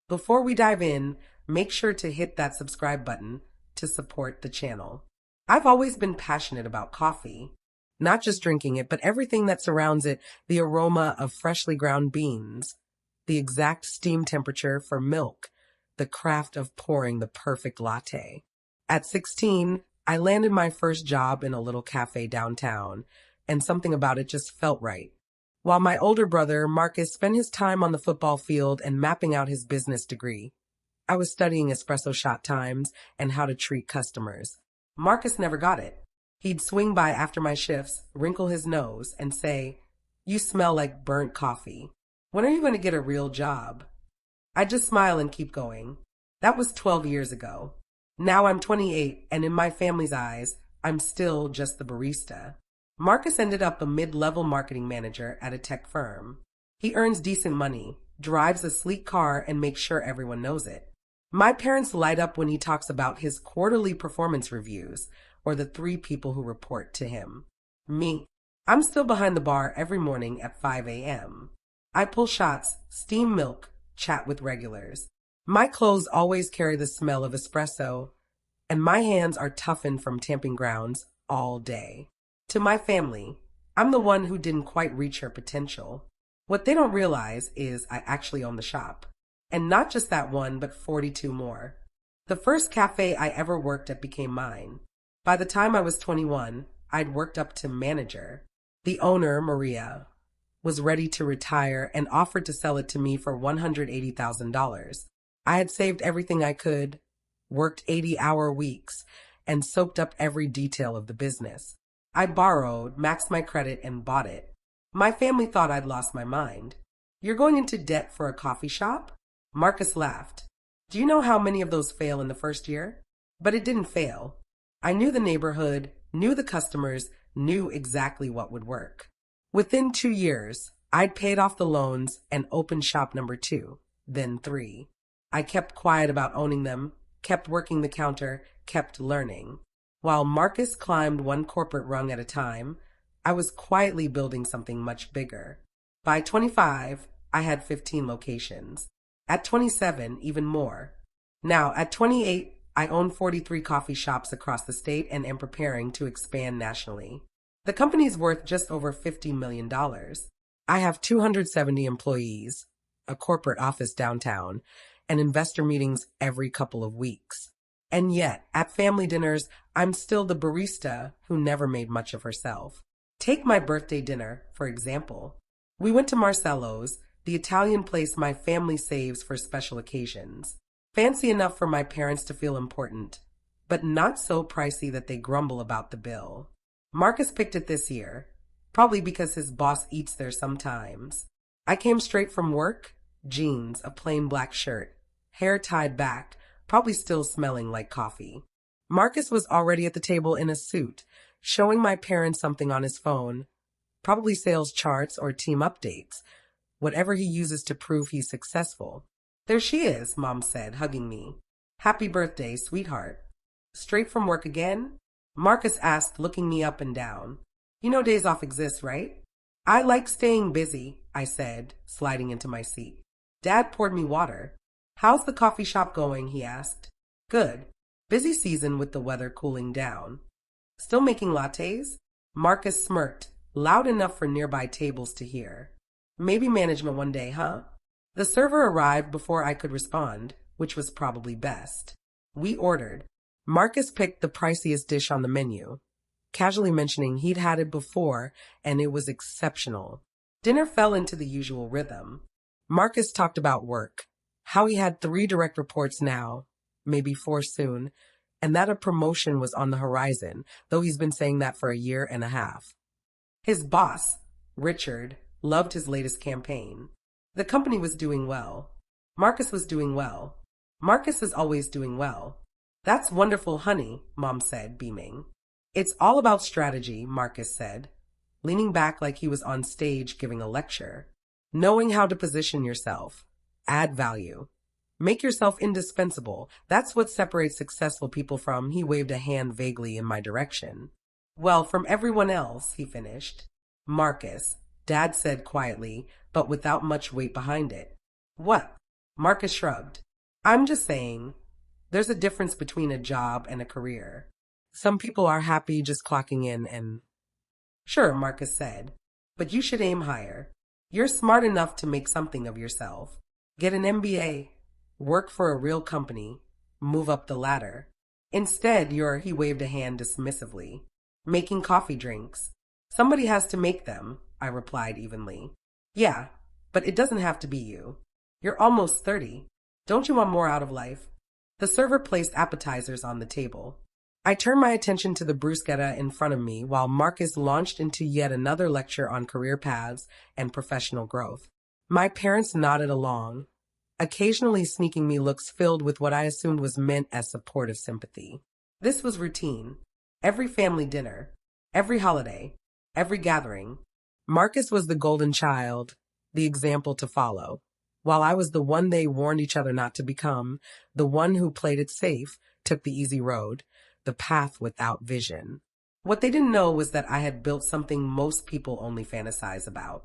Before we dive in, make sure to hit that subscribe button to support the channel. I've always been passionate about coffee. Not just drinking it, but everything that surrounds it, the aroma of freshly ground beans, the exact steam temperature for milk, the craft of pouring the perfect latte. At 16, I landed my first job in a little cafe downtown, and something about it just felt right. While my older brother, Marcus, spent his time on the football field and mapping out his business degree, I was studying espresso shot times and how to treat customers. Marcus never got it. He'd swing by after my shifts, wrinkle his nose, and say, "You smell like burnt coffee. When are you going to get a real job?" I'd just smile and keep going. That was 12 years ago. Now I'm 28, and in my family's eyes, I'm still just the barista. Marcus ended up a mid-level marketing manager at a tech firm. He earns decent money, drives a sleek car, and makes sure everyone knows it. My parents light up when he talks about his quarterly performance reviews, or the 3 people who report to him. Me, I'm still behind the bar every morning at 5 a.m. I pull shots, steam milk, chat with regulars. My clothes always carry the smell of espresso, and my hands are toughened from tamping grounds all day. To my family, I'm the one who didn't quite reach her potential. What they don't realize is I actually own the shop. And not just that one, but 42 more. The first cafe I ever worked at became mine. By the time I was 21, I'd worked up to manager. The owner, Maria, was ready to retire and offered to sell it to me for $180,000. I had saved everything I could, worked 80-hour weeks, and soaked up every detail of the business. I borrowed, maxed my credit, and bought it. My family thought I'd lost my mind. "You're going into debt for a coffee shop?" Marcus laughed. "Do you know how many of those fail in the first year?" But it didn't fail. I knew the neighborhood, knew the customers, knew exactly what would work. Within 2 years, I'd paid off the loans and opened shop number 2, then 3. I kept quiet about owning them, kept working the counter, kept learning. While Marcus climbed one corporate rung at a time, I was quietly building something much bigger. By 25, I had 15 locations. At 27, even more. Now, at 28, I own 43 coffee shops across the state and am preparing to expand nationally. The company's worth just over $50 million. I have 270 employees, a corporate office downtown, and investor meetings every couple of weeks. And yet, at family dinners, I'm still the barista who never made much of herself. Take my birthday dinner, for example. We went to Marcello's, the Italian place my family saves for special occasions. Fancy enough for my parents to feel important, but not so pricey that they grumble about the bill. Marcus picked it this year, probably because his boss eats there sometimes. I came straight from work, jeans, a plain black shirt, hair tied back, probably still smelling like coffee. Marcus was already at the table in a suit, showing my parents something on his phone, probably sales charts or team updates, whatever he uses to prove he's successful. "There she is," Mom said, hugging me. "Happy birthday, sweetheart." "Straight from work again?" Marcus asked, looking me up and down. "You know days off exist, right?" "I like staying busy," I said, sliding into my seat. Dad poured me water. "How's the coffee shop going?" he asked. "Good. Busy season with the weather cooling down." "Still making lattes?" Marcus smirked, loud enough for nearby tables to hear. "Maybe management one day, huh?" The server arrived before I could respond, which was probably best. We ordered. Marcus picked the priciest dish on the menu, casually mentioning he'd had it before and it was exceptional. Dinner fell into the usual rhythm. Marcus talked about work, how he had 3 direct reports now, maybe 4 soon, and that a promotion was on the horizon, though he's been saying that for a year and a half. His boss, Richard, loved his latest campaign. The company was doing well. Marcus was doing well. Marcus is always doing well. "That's wonderful, honey," Mom said, beaming. "It's all about strategy," Marcus said, leaning back like he was on stage giving a lecture. "Knowing how to position yourself, add value, make yourself indispensable. That's what separates successful people from," he waved a hand vaguely in my direction. "Well, from everyone else," he finished. "Marcus," Dad said quietly, but without much weight behind it. "What?" Marcus shrugged. I'm just saying, there's a difference between a job and a career. Some people are happy just clocking in and... Sure, Marcus said, but you should aim higher. You're smart enough to make something of yourself. Get an MBA, work for a real company, move up the ladder. Instead, he waved a hand dismissively, making coffee drinks. Somebody has to make them, I replied evenly. Yeah, but it doesn't have to be you. You're almost 30. Don't you want more out of life? The server placed appetizers on the table. I turned my attention to the bruschetta in front of me while Marcus launched into yet another lecture on career paths and professional growth. My parents nodded along, occasionally sneaking me looks filled with what I assumed was meant as supportive sympathy. This was routine. Every family dinner, every holiday, every gathering. Marcus was the golden child, the example to follow, while I was the one they warned each other not to become, the one who played it safe, took the easy road, the path without vision. What they didn't know was that I had built something most people only fantasize about.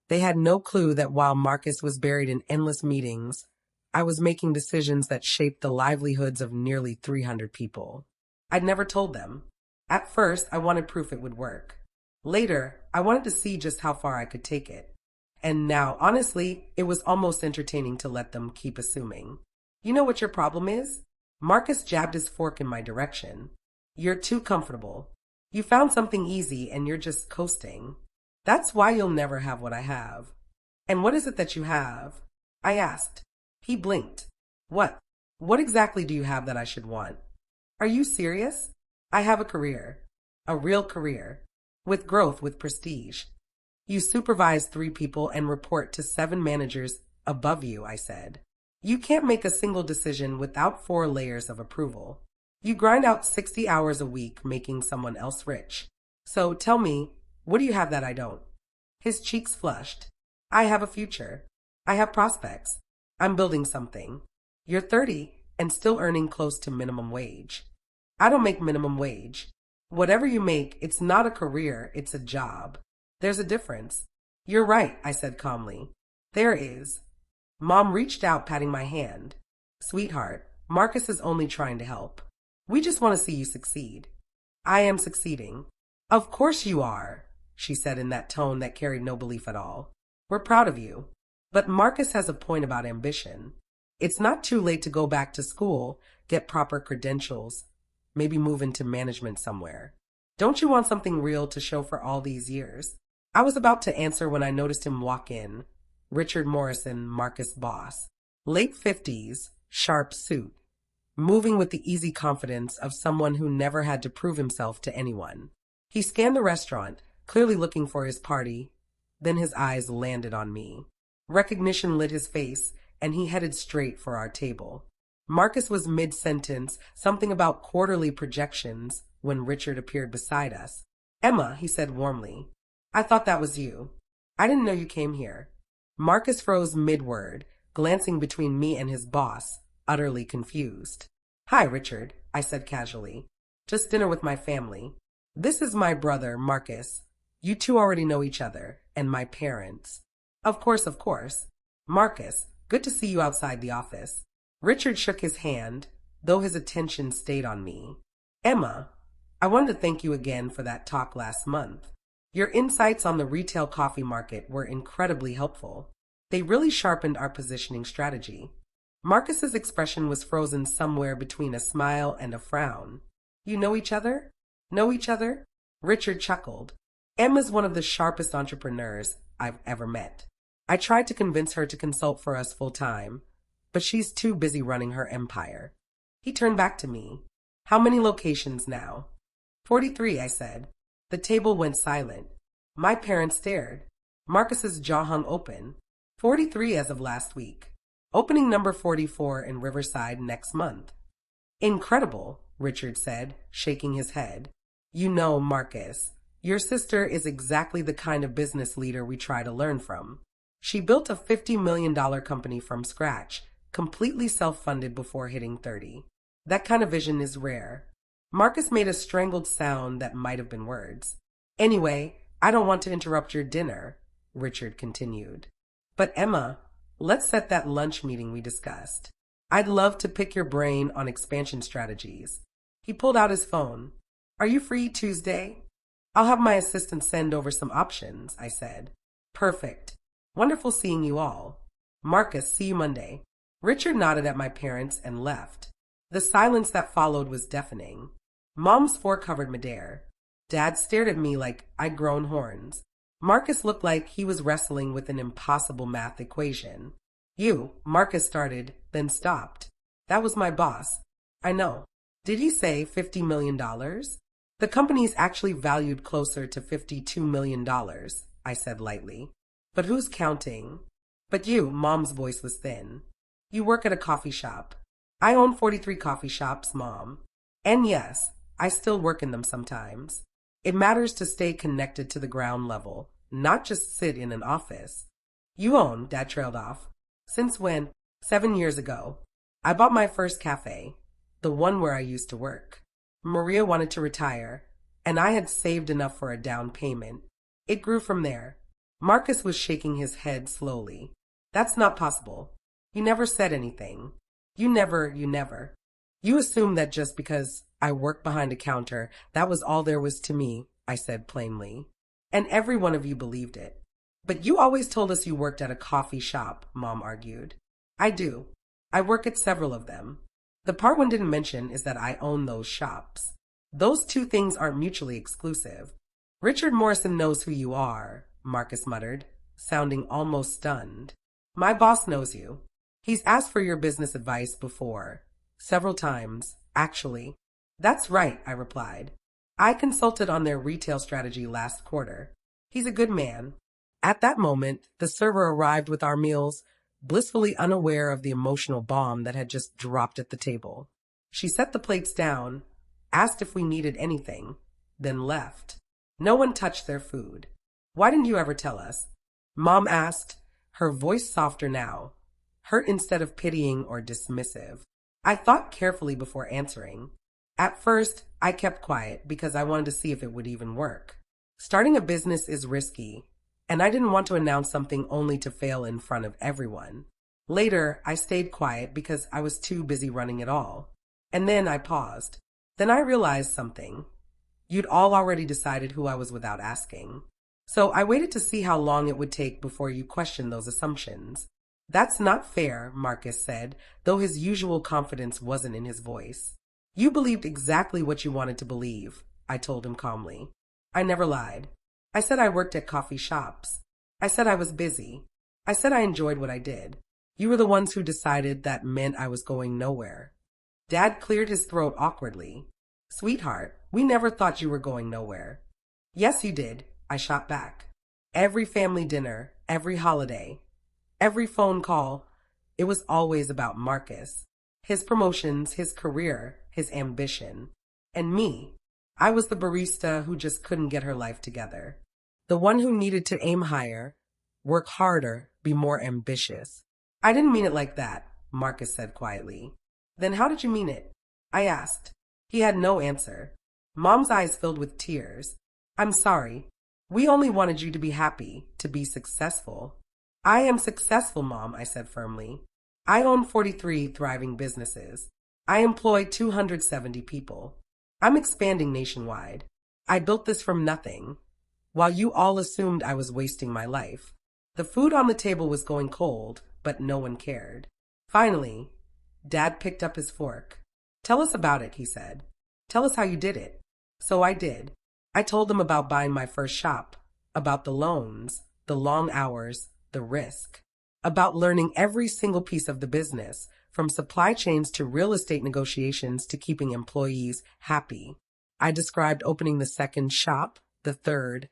They had no clue that while Marcus was buried in endless meetings, I was making decisions that shaped the livelihoods of nearly 300 people. I'd never told them. At first, I wanted proof it would work. Later, I wanted to see just how far I could take it. And now, honestly, it was almost entertaining to let them keep assuming. You know what your problem is? Marcus jabbed his fork in my direction. You're too comfortable. You found something easy and you're just coasting. That's why you'll never have what I have. And what is it that you have? I asked. He blinked. What? What exactly do you have that I should want? Are you serious? I have a career. A real career. With growth, with prestige. You supervise 3 people and report to 7 managers above you, I said. You can't make a single decision without 4 layers of approval. You grind out 60 hours a week making someone else rich. So tell me, what do you have that I don't? His cheeks flushed. I have a future. I have prospects. I'm building something. You're 30 and still earning close to minimum wage. I don't make minimum wage. Whatever you make, it's not a career, it's a job. There's a difference. You're right, I said calmly. There is. Mom reached out, patting my hand. Sweetheart, Marcus is only trying to help. We just want to see you succeed. I am succeeding. Of course you are, she said in that tone that carried no belief at all. We're proud of you. But Marcus has a point about ambition. It's not too late to go back to school, get proper credentials, maybe move into management somewhere. Don't you want something real to show for all these years? I was about to answer when I noticed him walk in. Richard Morrison, Marcus' boss. Late 50s, sharp suit. Moving with the easy confidence of someone who never had to prove himself to anyone. He scanned the restaurant, clearly looking for his party. Then his eyes landed on me. Recognition lit his face, and he headed straight for our table. Marcus was mid-sentence, something about quarterly projections, when Richard appeared beside us. Emma, he said warmly. I thought that was you. I didn't know you came here. Marcus froze mid-word, glancing between me and his boss, utterly confused. Hi, Richard, I said casually. Just dinner with my family. This is my brother, Marcus. You two already know each other, and my parents. Of course, of course. Marcus, good to see you outside the office. Richard shook his hand, though his attention stayed on me. Emma, I wanted to thank you again for that talk last month. Your insights on the retail coffee market were incredibly helpful. They really sharpened our positioning strategy. Marcus's expression was frozen somewhere between a smile and a frown. You know each other? Know each other? Richard chuckled. Emma's one of the sharpest entrepreneurs I've ever met. I tried to convince her to consult for us full-time, but she's too busy running her empire. He turned back to me. How many locations now? 43, I said. The table went silent. My parents stared. Marcus's jaw hung open. 43 as of last week. Opening number 44 in Riverside next month. Incredible, Richard said, shaking his head. You know, Marcus, your sister is exactly the kind of business leader we try to learn from. She built a $50 million company from scratch, completely self-funded before hitting 30. That kind of vision is rare. Marcus made a strangled sound that might have been words. Anyway, I don't want to interrupt your dinner, Richard continued. But Emma, Let's set that lunch meeting we discussed. I'd love to pick your brain on expansion strategies. He pulled out his phone. Are you free Tuesday? I'll have my assistant send over some options, I said. Perfect. Wonderful seeing you all. Marcus, see you Monday. Richard nodded at my parents and left. The silence that followed was deafening. Mom's fork covered midair. Dad stared at me like I'd grown horns. Marcus looked like he was wrestling with an impossible math equation. Marcus started, then stopped. That was my boss. I know. Did he say $50 million? The company's actually valued closer to $52 million, I said lightly. But who's counting? But you, Mom's voice was thin. You work at a coffee shop. I own 43 coffee shops, Mom. And yes, I still work in them sometimes. It matters to stay connected to the ground level, not just sit in an office. You own, Dad trailed off. Since when? 7 years ago. I bought my first cafe, the one where I used to work. Maria wanted to retire, and I had saved enough for a down payment. It grew from there. Marcus was shaking his head slowly. That's not possible. You never said anything. You never. You assumed that just because I worked behind a counter, that was all there was to me, I said plainly. And every one of you believed it. But you always told us you worked at a coffee shop, Mom argued. I do. I work at several of them. The part one didn't mention is that I own those shops. Those two things aren't mutually exclusive. Richard Morrison knows who you are, Marcus muttered, sounding almost stunned. My boss knows you. He's asked for your business advice before. Several times, actually. That's right, I replied. I consulted on their retail strategy last quarter. He's a good man. At that moment, the server arrived with our meals, blissfully unaware of the emotional bomb that had just dropped at the table. She set the plates down, asked if we needed anything, then left. No one touched their food. Why didn't you ever tell us? Mom asked, her voice softer now, hurt instead of pitying or dismissive. I thought carefully before answering. At first, I kept quiet because I wanted to see if it would even work. Starting a business is risky, and I didn't want to announce something only to fail in front of everyone. Later, I stayed quiet because I was too busy running it all. And then I paused. Then I realized something. You'd all already decided who I was without asking. So I waited to see how long it would take before you questioned those assumptions. That's not fair, Marcus said, though his usual confidence wasn't in his voice. You believed exactly what you wanted to believe, I told him calmly. I never lied. I said I worked at coffee shops. I said I was busy. I said I enjoyed what I did. You were the ones who decided that meant I was going nowhere. Dad cleared his throat awkwardly. Sweetheart, we never thought you were going nowhere. Yes, you did, I shot back. Every family dinner, every holiday, every phone call, it was always about Marcus. His promotions, his career, his ambition. And me. I was the barista who just couldn't get her life together. The one who needed to aim higher, work harder, be more ambitious. I didn't mean it like that, Marcus said quietly. Then how did you mean it? I asked. He had no answer. Mom's eyes filled with tears. I'm sorry. We only wanted you to be happy, to be successful. I am successful, Mom, I said firmly. I own 43 thriving businesses. I employ 270 people. I'm expanding nationwide. I built this from nothing, while you all assumed I was wasting my life. The food on the table was going cold, but no one cared. Finally, Dad picked up his fork. Tell us about it, he said. Tell us how you did it. So I did. I told them about buying my first shop, about the loans, the long hours, the risk, about learning every single piece of the business, from supply chains to real estate negotiations to keeping employees happy. I described opening the second shop, the third,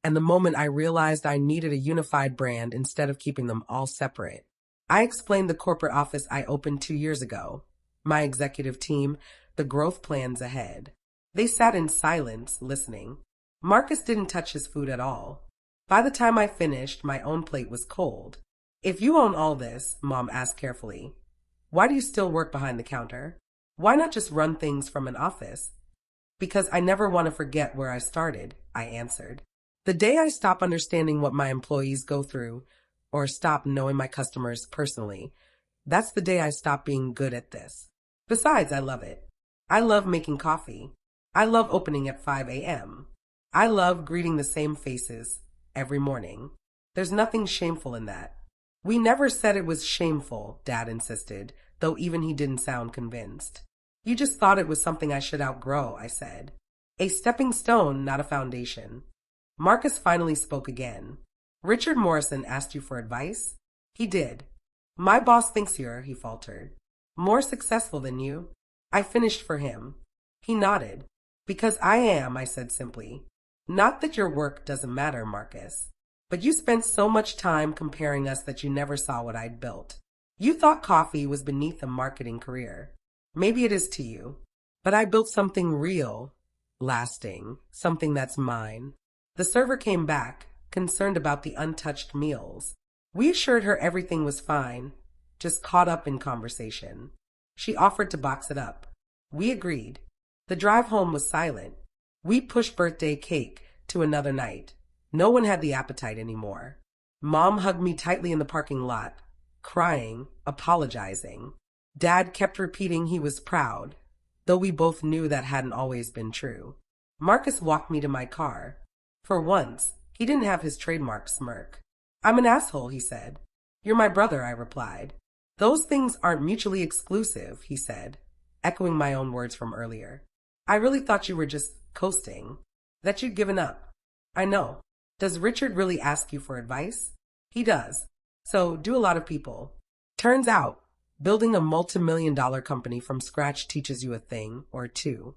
and the moment I realized I needed a unified brand instead of keeping them all separate. I explained the corporate office I opened 2 years ago, my executive team, the growth plans ahead. They sat in silence, listening. Marcus didn't touch his food at all. By the time I finished, my own plate was cold. If you own all this, Mom asked carefully, why do you still work behind the counter? Why not just run things from an office? Because I never want to forget where I started, I answered. The day I stop understanding what my employees go through, or stop knowing my customers personally. That's the day I stopped being good at this. Besides, I love it. I love making coffee. I love opening at 5 a.m. I love greeting the same faces every morning. There's nothing shameful in that. We never said it was shameful, Dad insisted, though even he didn't sound convinced. You just thought it was something I should outgrow, I said. A stepping stone, not a foundation. Marcus finally spoke again. Richard Morrison asked you for advice? He did. My boss thinks you're, he faltered, more successful than you. I finished for him. He nodded. Because I am, I said simply. Not that your work doesn't matter, Marcus. But you spent so much time comparing us that you never saw what I'd built. You thought coffee was beneath a marketing career. Maybe it is to you. But I built something real, lasting, something that's mine. The server came back, concerned about the untouched meals. We assured her everything was fine, just caught up in conversation. She offered to box it up. We agreed. The drive home was silent. We pushed birthday cake to another night. No one had the appetite anymore. Mom hugged me tightly in the parking lot, crying, apologizing. Dad kept repeating he was proud, though we both knew that hadn't always been true. Marcus walked me to my car. For once, he didn't have his trademark smirk. I'm an asshole, he said. You're my brother, I replied. Those things aren't mutually exclusive, he said, echoing my own words from earlier. I really thought you were just coasting, that you'd given up. I know. Does Richard really ask you for advice? He does. So do a lot of people. Turns out, building a multi-million-dollar company from scratch teaches you a thing or two.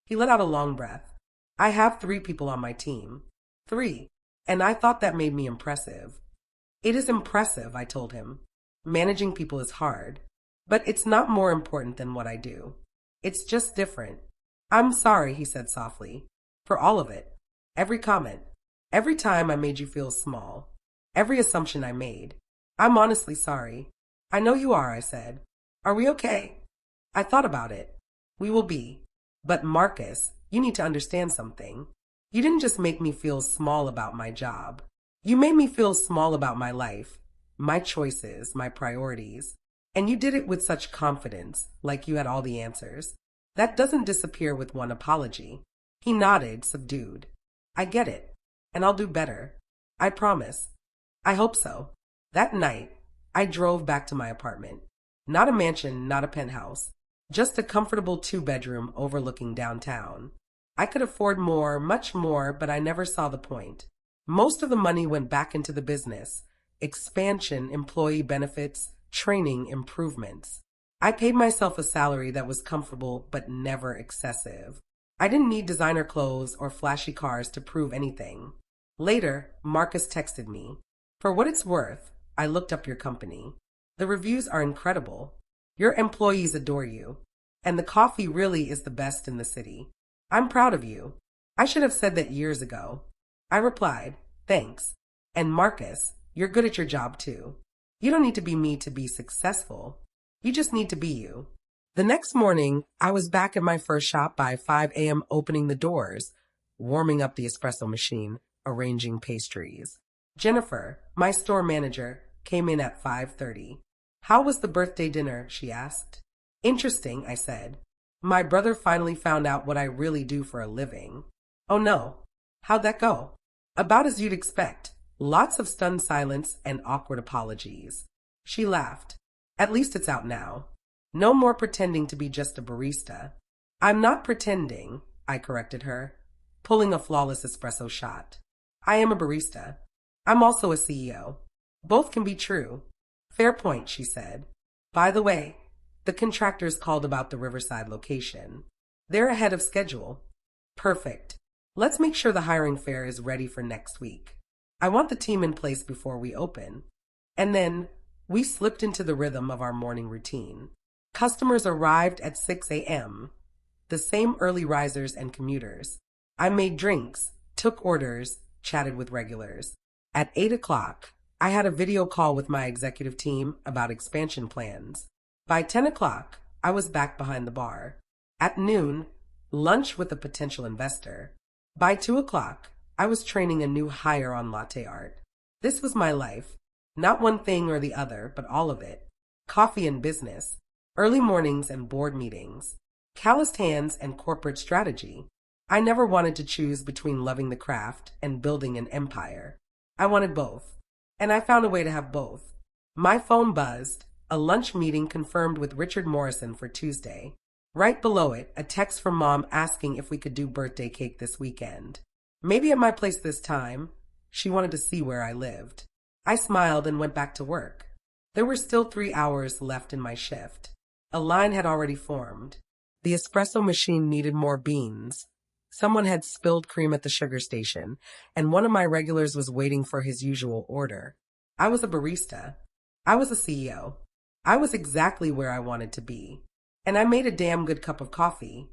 He let out a long breath. I have 3 people on my team. 3. And I thought that made me impressive. It is impressive, I told him. Managing people is hard. But it's not more important than what I do. It's just different. I'm sorry, he said softly. For all of it. Every comment. Every time I made you feel small. Every assumption I made. I'm honestly sorry. I know you are, I said. Are we okay? I thought about it. We will be. But Marcus, you need to understand something. You didn't just make me feel small about my job. You made me feel small about my life, my choices, my priorities. And you did it with such confidence, like you had all the answers. That doesn't disappear with one apology. He nodded, subdued. I get it. And I'll do better. I promise. I hope so. That night, I drove back to my apartment. Not a mansion, not a penthouse. Just a comfortable 2-bedroom overlooking downtown. I could afford more, much more, but I never saw the point. Most of the money went back into the business. Expansion, employee benefits, training, improvements. I paid myself a salary that was comfortable but never excessive. I didn't need designer clothes or flashy cars to prove anything. Later, Marcus texted me. For what it's worth, I looked up your company. The reviews are incredible. Your employees adore you. And the coffee really is the best in the city. I'm proud of you. I should have said that years ago. I replied, thanks. And Marcus, you're good at your job too. You don't need to be me to be successful. You just need to be you. The next morning, I was back at my first shop by 5 a.m. opening the doors, warming up the espresso machine, arranging pastries. Jennifer, my store manager, came in at 5:30. How was the birthday dinner? She asked. Interesting, I said. My brother finally found out what I really do for a living. Oh no. How'd that go? About as you'd expect. Lots of stunned silence and awkward apologies. She laughed. At least it's out now. No more pretending to be just a barista. I'm not pretending, I corrected her, pulling a flawless espresso shot. I am a barista. I'm also a CEO. Both can be true. Fair point, she said. By the way, the contractors called about the Riverside location. They're ahead of schedule. Perfect. Let's make sure the hiring fair is ready for next week. I want the team in place before we open. And then we slipped into the rhythm of our morning routine. Customers arrived at 6 a.m., the same early risers and commuters. I made drinks, took orders, chatted with regulars. At 8 o'clock, I had a video call with my executive team about expansion plans. By 10 o'clock, I was back behind the bar. At noon, lunch with a potential investor. By 2 o'clock, I was training a new hire on latte art. This was my life. Not one thing or the other, but all of it. Coffee and business, early mornings and board meetings, calloused hands and corporate strategy. I never wanted to choose between loving the craft and building an empire. I wanted both, and I found a way to have both. My phone buzzed, a lunch meeting confirmed with Richard Morrison for Tuesday. Right below it, a text from Mom asking if we could do birthday cake this weekend. Maybe at my place this time. She wanted to see where I lived. I smiled and went back to work. There were still 3 hours left in my shift. A line had already formed. The espresso machine needed more beans. Someone had spilled cream at the sugar station, and one of my regulars was waiting for his usual order. I was a barista. I was a CEO. I was exactly where I wanted to be. And I made a damn good cup of coffee.